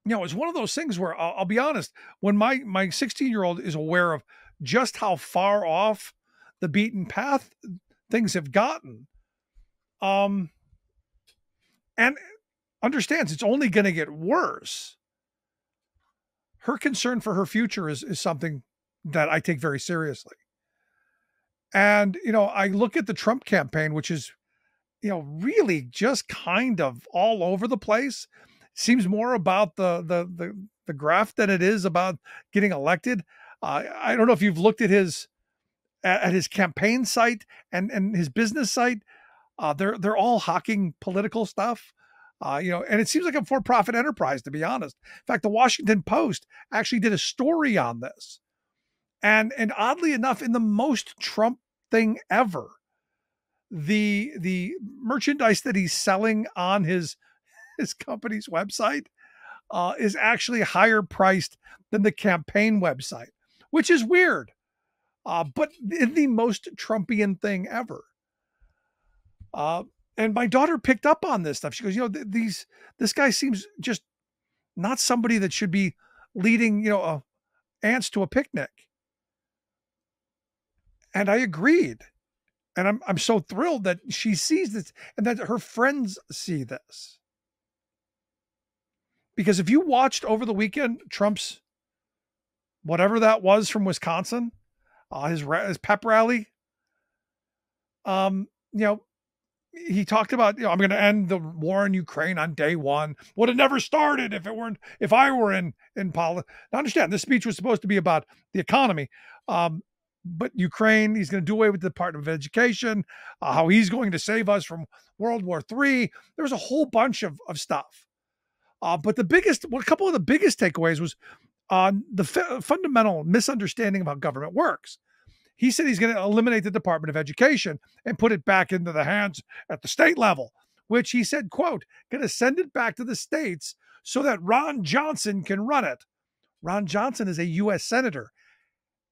it's one of those things where I'll be honest, when my 16-year-old is aware of just how far off the beaten path things have gotten, um, and understands it's only going to get worse. Her concern for her future is something that I take very seriously. And, I look at the Trump campaign, which is, really just kind of all over the place. Seems more about the graft than it is about getting elected. I don't know if you've looked at his campaign site and his business site. They're all hawking political stuff. And it seems like a for-profit enterprise, to be honest. In fact, the Washington Post actually did a story on this. And oddly enough, in the most Trump thing ever, the merchandise that he's selling on his company's website is actually higher priced than the campaign website, which is weird. But the most Trumpian thing ever. And my daughter picked up on this stuff. She goes, this guy seems just not somebody that should be leading, ants to a picnic. And I agreed. And I'm so thrilled that she sees this and that her friends see this. Because if you watched over the weekend, Trump's, whatever that was from Wisconsin, his pep rally, he talked about, I'm going to end the war in Ukraine on day one. Would have never started if I were in politics. Now understand, this speech was supposed to be about the economy. But Ukraine, he's going to do away with the Department of Education, how he's going to save us from World War III. There was a whole bunch of stuff. But a couple of the biggest takeaways was on the fundamental misunderstanding of how government works. He said he's going to eliminate the Department of Education and put it back into the hands at the state level, which he said, quote, going to send it back to the states so that Ron Johnson can run it. Ron Johnson is a U.S. senator,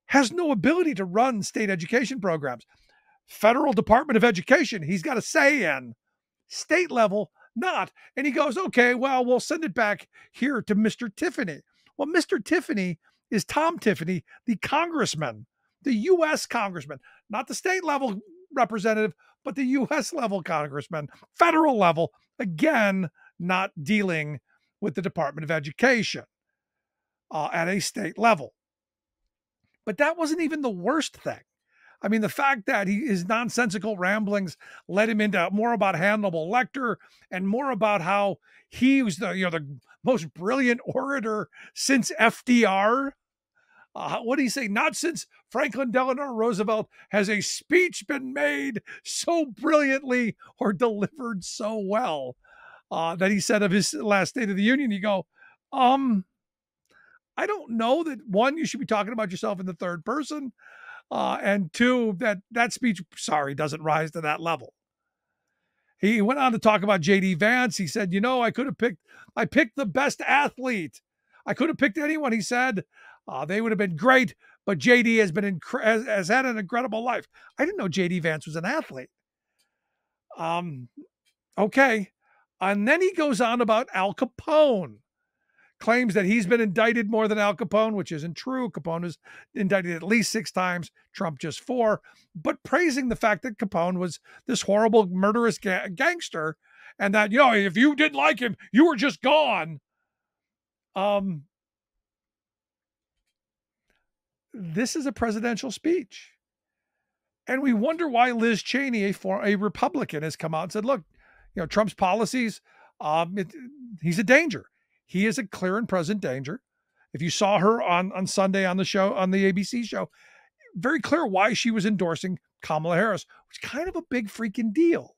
has no ability to run state education programs. Federal Department of Education, he's got a say in. State level, not. And he goes, okay, well, we'll send it back here to Mr. Tiffany. Well, Mr. Tiffany is Tom Tiffany, the congressman, the U.S. congressman, not the state level representative, but the U.S. level congressman, federal level, again, not dealing with the Department of Education at a state level. But that wasn't even the worst thing. I mean, the fact that his nonsensical ramblings led him into more about Hannibal Lecter and more about how he was the most brilliant orator since FDR. What do you say? Not since Franklin Delano Roosevelt has a speech been made so brilliantly or delivered so well that he said of his last State of the Union. You go, I don't know that, one, you should be talking about yourself in the third person, and two, that speech, doesn't rise to that level. He went on to talk about J.D. Vance. He said, I picked the best athlete. I could have picked anyone, he said. They would have been great, but JD has had an incredible life. I didn't know JD Vance was an athlete. Okay. And then he goes on about Al Capone, claims that he's been indicted more than Al Capone, which isn't true. Capone was indicted at least 6 times, Trump just 4, but praising the fact that Capone was this horrible, murderous gangster, and that, if you didn't like him, you were just gone. This is a presidential speech. And we wonder why Liz Cheney, a Republican, has come out and said, look, Trump's policies, he's a danger. He is a clear and present danger. If you saw her on Sunday on the show, on the ABC show, very clear why she was endorsing Kamala Harris, which is kind of a big freaking deal.